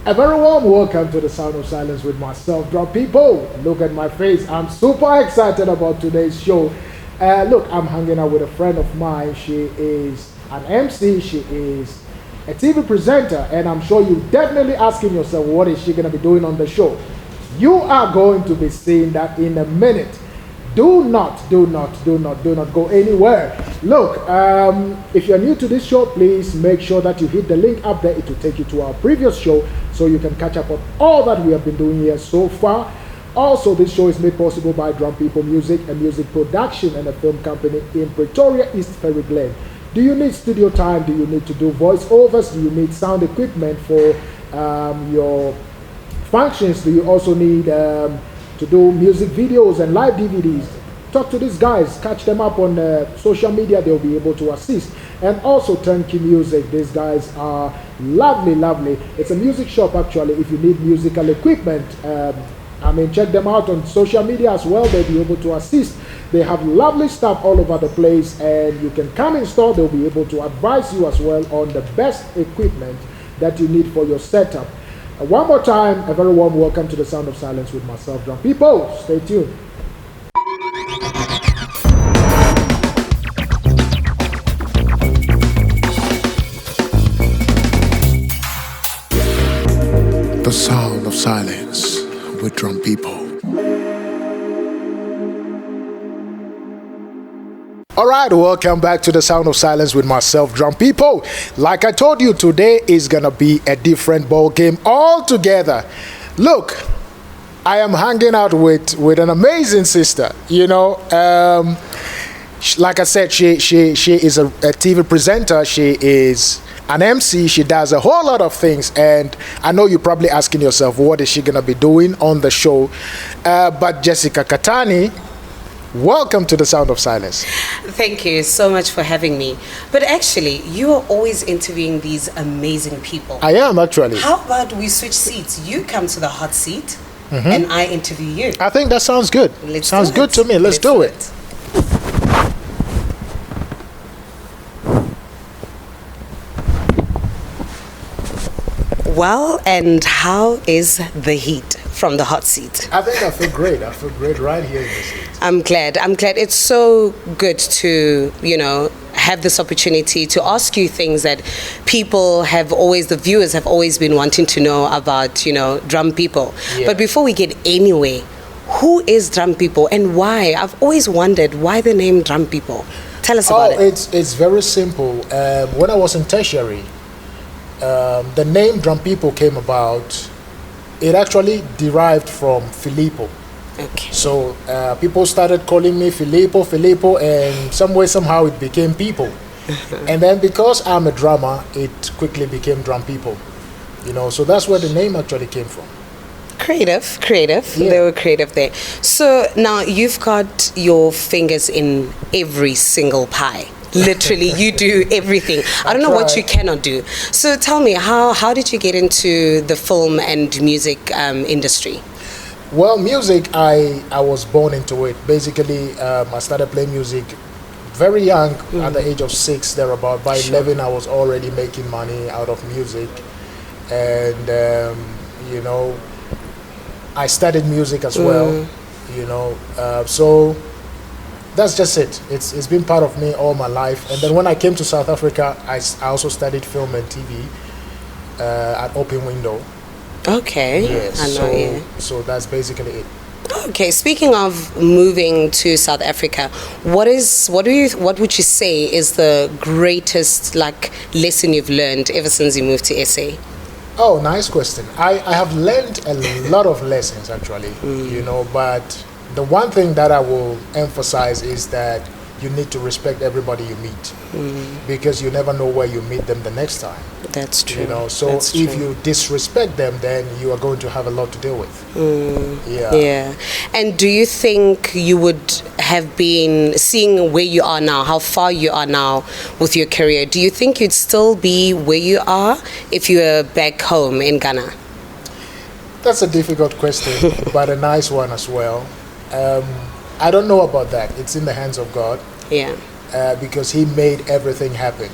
A very warm welcome to the Sound of Silence with myself, DrumPIPO. Look at my face. I'm super excited about today's show. Look, I'm hanging out with a friend of mine. She is an MC. She is a TV presenter. And I'm sure you're definitely asking yourself, what is she going to be doing on the show? You are going to be seeing that in a minute. Do not go anywhere. Look, if you're new to this show, please make sure that you hit the link up there. It will take you to our previous show so you can catch up on all that we have been doing here so far. Also, this show is made possible by DrumPIPO Music, a music production and a film company in Pretoria, East Ferry Glen. Do you need studio time? Do you need to do voiceovers? Do you need sound equipment for your functions? Do you also need to do music videos and live DVDs? Talk to these guys, catch them up on social media. They'll be able to assist. And also Turnkey Music. These guys are lovely. It's a music shop actually. If you need musical equipment, check them out on social media as well. They'll be able to assist. They have lovely stuff all over the place, and you can come in store. They'll be able to advise you as well on the best equipment that you need for your setup. One more time, a very warm welcome to the Sound of Silence with myself, DrumPIPO. Stay tuned. The Sound of Silence with DrumPIPO. Alright, welcome back to the Sound of Silence with myself, DrumPIPO. Like I told you, today is gonna be a different ball game altogether. Look, I am hanging out with an amazing sister. Like I said, she is a TV presenter. She is an MC. She does a whole lot of things, and I know you're probably asking yourself, what is she gonna be doing on the show? But Jessica Katane, welcome to the Sound of Silence. Thank you so much for having me. But actually, you are always interviewing these amazing people. I am actually. How about we switch seats? You come to the hot seat, and I interview you. I think that sounds good. Sounds good to me. Let's do it. Well, and how is the heat from the hot seat? I think I feel great. I feel great right here in the seat. I'm glad. It's so good to, have this opportunity to ask you things that the viewers have always been wanting to know about, DrumPIPO. Yeah. But before we get anywhere, who is DrumPIPO and why? I've always wondered why the name DrumPIPO. Tell us about it. It's very simple. When I was in tertiary, the name DrumPIPO came about. It actually derived from Filippo. Okay. So people started calling me Filippo, and somehow it became People. And then because I'm a drummer, it quickly became DrumPIPO. So that's where the name actually came from. Creative. Yeah. They were creative there. So now you've got your fingers in every single pie. Literally, you do everything. I don't know what you cannot do. So tell me, how did you get into the film and music industry? Well, music, I was born into it. Basically, I started playing music very young, at the age of 6, thereabout. By 11, I was already making money out of music. And, I studied music as well, so that's just it. It's been part of me all my life. And then when I came to South Africa, I also studied film and TV at Open Window. Okay. Yes. I know, yeah. So that's basically it. Okay. Speaking of moving to South Africa, what would you say is the greatest lesson you've learned ever since you moved to SA? Oh, nice question. I have learned a lot of lessons actually, but the one thing that I will emphasize is that you need to respect everybody you meet, because you never know where you meet them the next time. That's true. If you disrespect them, then you are going to have a lot to deal with. Yeah. And do you think you would have been, seeing where you are now, how far you are now with your career, do you think you'd still be where you are if you were back home in Ghana? That's a difficult question, but a nice one as well. I don't know about that. It's in the hands of God. Yeah. Because He made everything happen.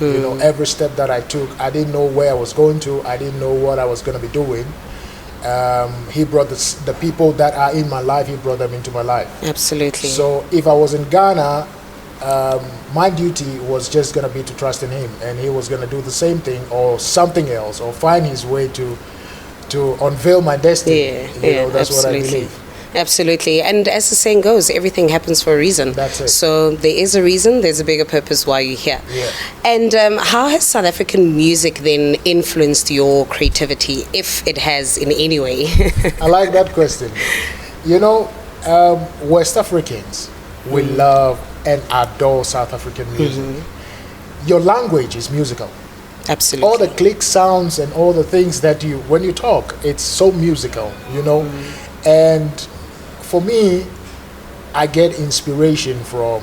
You know, every step that I took, I didn't know where I was going to. I didn't know what I was going to be doing. He brought the people that are in my life, he brought them into my life. Absolutely. So if I was in Ghana, my duty was just going to be to trust in him, and he was going to do the same thing or something else, or find his way to unveil my destiny. That's what I believe. Absolutely. And as the saying goes, everything happens for a reason. That's it. So there is a reason, there's a bigger purpose why you're here. Yeah. And how has South African music then influenced your creativity, if it has in any way? I like that question. You know, West Africans, we love and adore South African music. Your language is musical. Absolutely. All the click sounds and all the things that when you talk, it's so musical, you know. And for me, I get inspiration from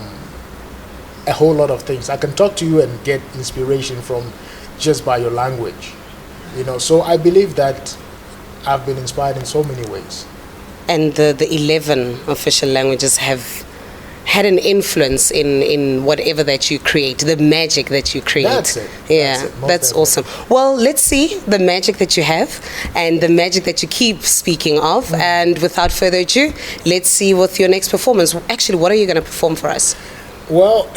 a whole lot of things. I can talk to you and get inspiration from just by your language, you know. So I believe that I've been inspired in so many ways. And the 11 official languages have had an influence in whatever that you create, the magic that you create. That's it. Yeah, that's awesome. Well, let's see the magic that you have and the magic that you keep speaking of. And without further ado, let's see with your next performance. Actually, what are you going to perform for us? Well,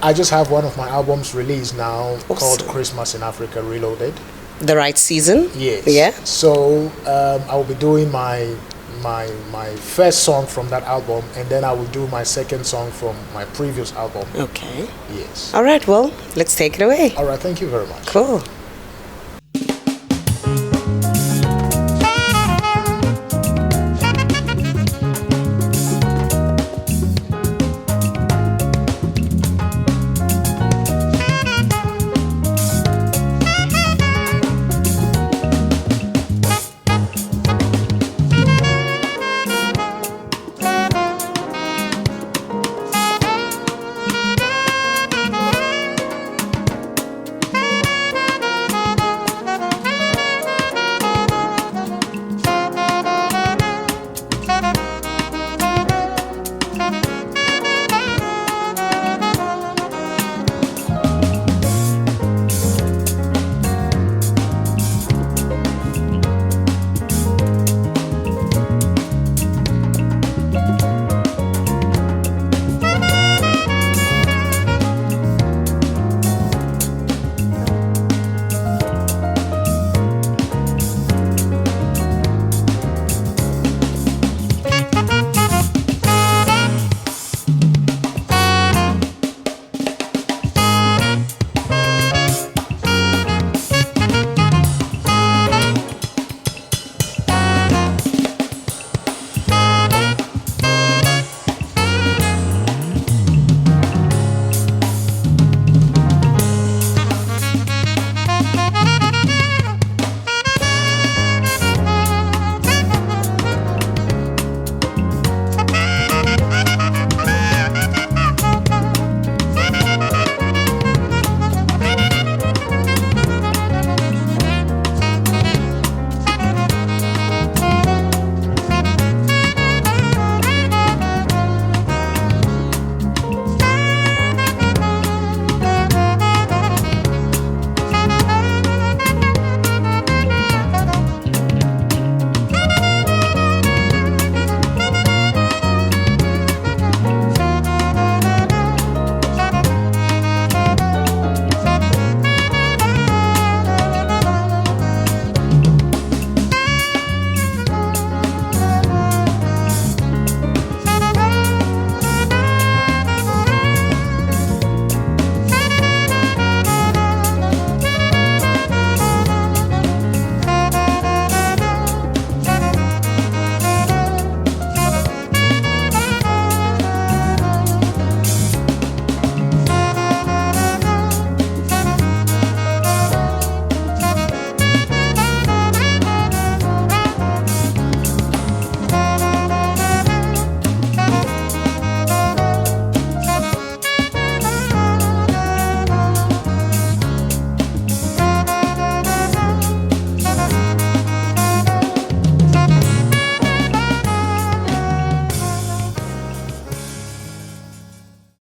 I just have one of my albums released now called Christmas in Africa Reloaded. The right season? Yes. Yeah. So I will be doing my first song from that album, and then I will do my second song from my previous album. Okay. Yes. All right, well, let's take it away. All right, thank you very much. Cool.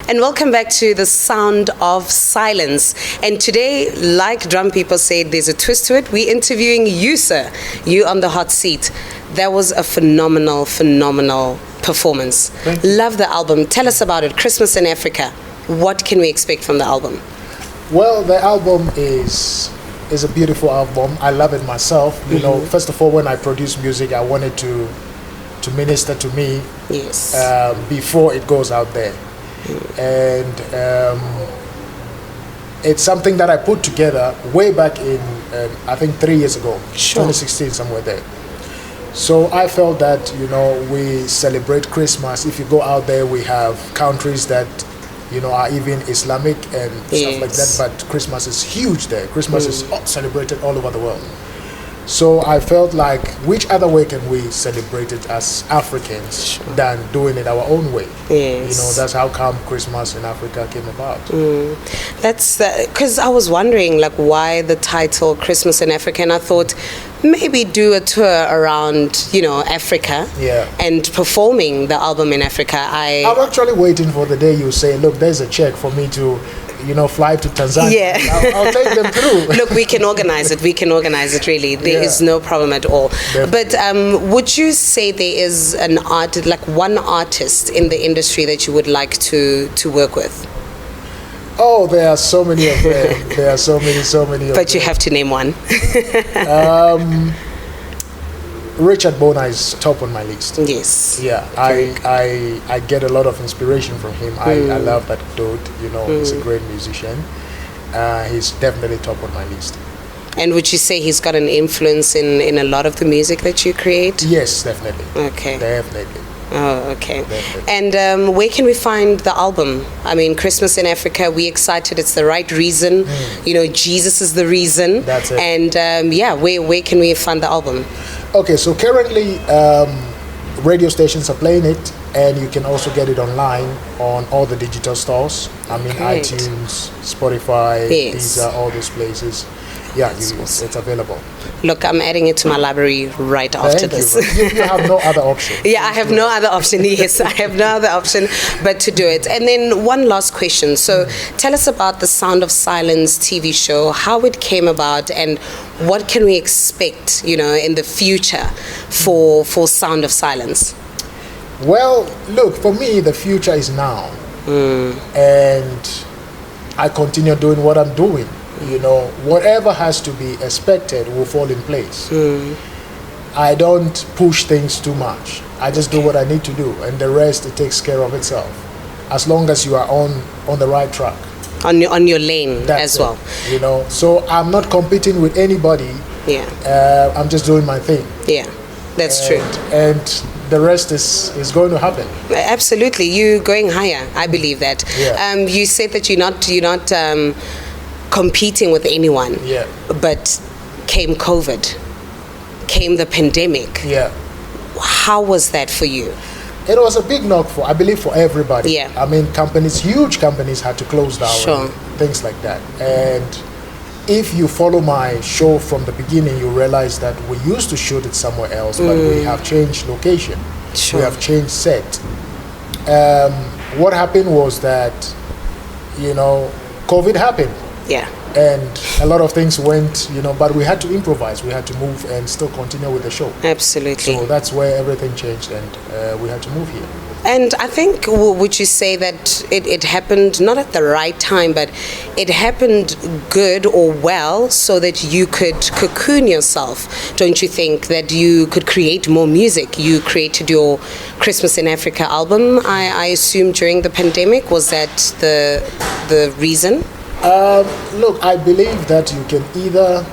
And welcome back to the Sound of Silence. And today, like DrumPIPO said, there's a twist to it. We're interviewing you, sir. You on the hot seat. That was a phenomenal performance. Thank you. Love the album. Tell us about it. Christmas in Africa. What can we expect from the album? Well, the album is a beautiful album. I love it myself. You know, first of all, when I produce music, I wanted to minister to me before it goes out there. And it's something that I put together way back in, I think 3 years ago, 2016, somewhere there. So I felt that, you know, we celebrate Christmas. If you go out there, we have countries that, you know, are even Islamic and stuff like that, but Christmas is huge there. Christmas is celebrated all over the world. So I felt like, which other way can we celebrate it as Africans than doing it our own way? Yes. You know, that's how come Christmas in Africa came about. That's because I was wondering, like, why the title Christmas in Africa, and I thought maybe do a tour around, you know, Africa and performing the album in Africa. I'm actually waiting for the day you say, look, there's a check for me to, you know, fly to Tanzania. Yeah. I'll take them through. Look, we can organize it. We can organize it, really. There is no problem at all. Definitely. But would you say there is an one artist in the industry that you would like to work with? Oh, there are so many of them. There are so many of them. But you have to name one. Richard Bona is top on my list. Yes. Yeah, I get a lot of inspiration from him. I love that dude. You know, he's a great musician. He's definitely top on my list. And would you say he's got an influence in a lot of the music that you create? Yes, definitely. Okay. Definitely. Oh, okay. Definitely. And where can we find the album? I mean, Christmas in Africa, we're excited. It's the right reason. You know, Jesus is the reason. That's it. And where can we find the album? Okay, so currently radio stations are playing it, and you can also get it online on all the digital stores. I mean, Great. iTunes, Spotify, Deezer, all those places. Yeah, it's available. Look, I'm adding it to my library right after this. You have no other option. Yeah, I have no other option. Yes, I have no other option but to do it. And then one last question. So tell us about the Sound of Silence TV show, how it came about, and what can we expect, you know, in the future for Sound of Silence? Well, look, for me, the future is now. And I continue doing what I'm doing. You know, whatever has to be expected will fall in place. I don't push things too much. I just do what I need to do, and the rest, it takes care of itself. As long as you are on the right track. On your lane as well. You know, so I'm not competing with anybody. Yeah. I'm just doing my thing. Yeah, that's true. And the rest is going to happen. Absolutely, you're going higher. I believe that. Yeah. You said that you're not competing with anyone. Yeah. But came COVID, came the pandemic. Yeah. How was that for you? It was a big knock I believe for everybody. Yeah. I mean, huge companies had to close down. Sure. And things like that. And if you follow my show from the beginning, you realize that we used to shoot it somewhere else, but we have changed location. Sure. We have changed set. What happened was that, you know, COVID happened. Yeah. And a lot of things went, you know, but we had to improvise. We had to move and still continue with the show. Absolutely. So that's where everything changed, and we had to move here. And I think, would you say that it happened not at the right time, but it happened good or well so that you could cocoon yourself? Don't you think that you could create more music? You created your Christmas in Africa album, I assume, during the pandemic. Was that the reason? Look, I believe that you can either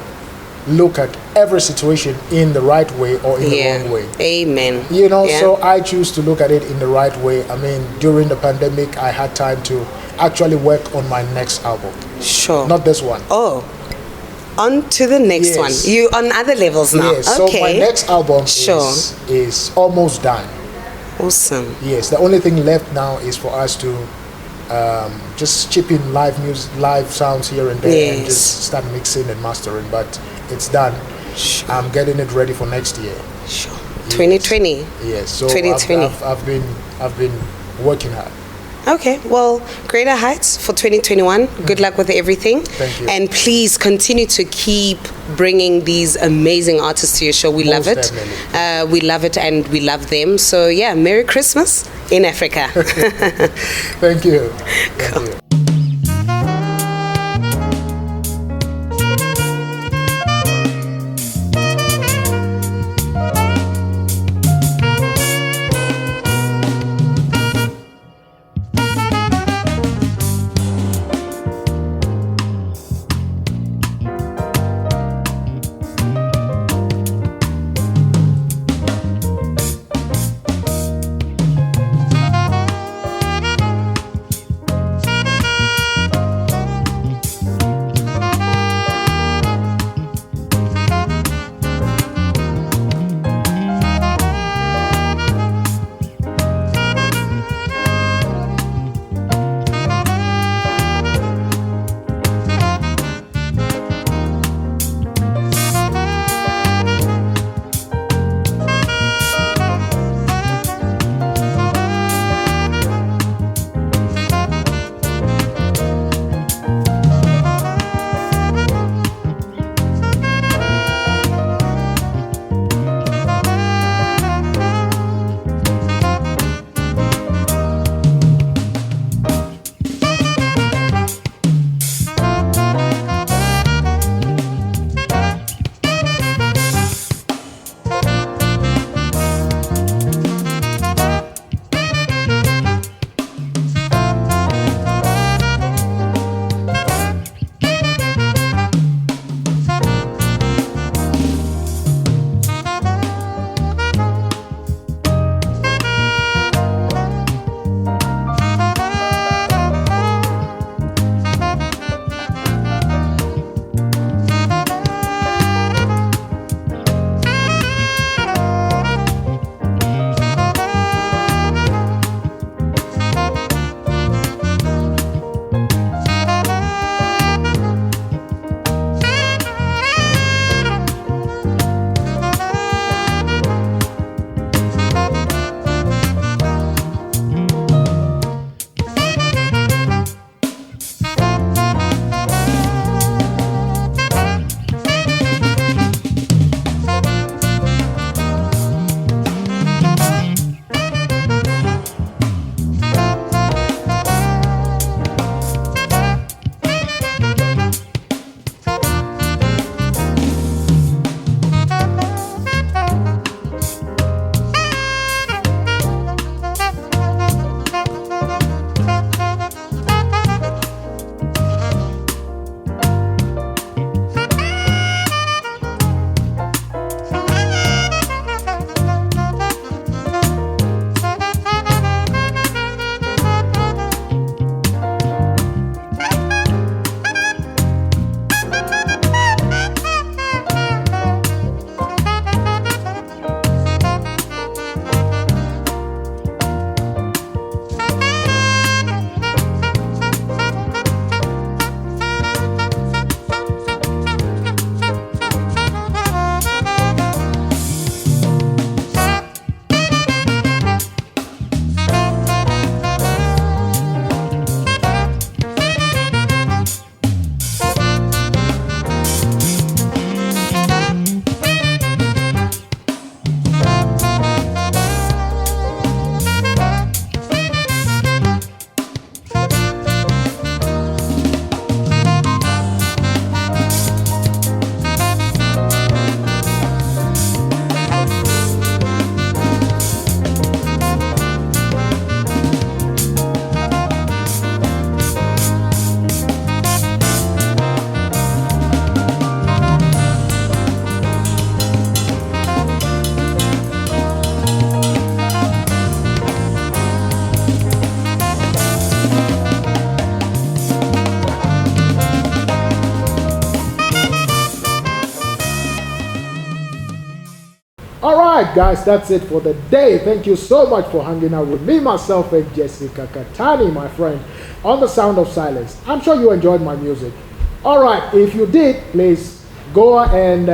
look at every situation in the right way or in the wrong way. Amen. You know, so I choose to look at it in the right way. I mean, during the pandemic, I had time to actually work on my next album. Sure. Not this one. Oh, on to the next one. You on other levels now. Yes, okay. so my next album is almost done. Awesome. Yes, the only thing left now is for us to just chip in live music, live sounds here and there, and just start mixing and mastering. But it's done. Sure. I'm getting it ready for next year. Sure. 2020. Yes. So 2020. I've been working hard. Okay, well, greater heights for 2021. Good luck with everything. Thank you. And please continue to keep bringing these amazing artists to your show. We love it. We love it and we love them. So, yeah, Merry Christmas in Africa. Thank you. Thank you. Alright guys, that's it for the day. Thank you so much for hanging out with me, myself, and Jessica Katane, my friend, on the Sound of Silence. I'm sure you enjoyed my music. Alright, if you did, please go and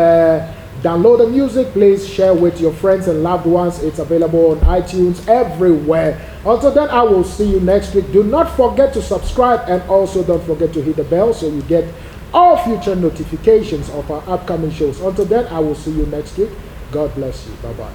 Download the music, please share with your friends and loved ones. It's available on iTunes, everywhere. Until then, I will see you next week. Do not forget to subscribe, and also don't forget to hit the bell so you get all future notifications of our upcoming shows. Until then, I will see you next week. God bless you. Bye-bye.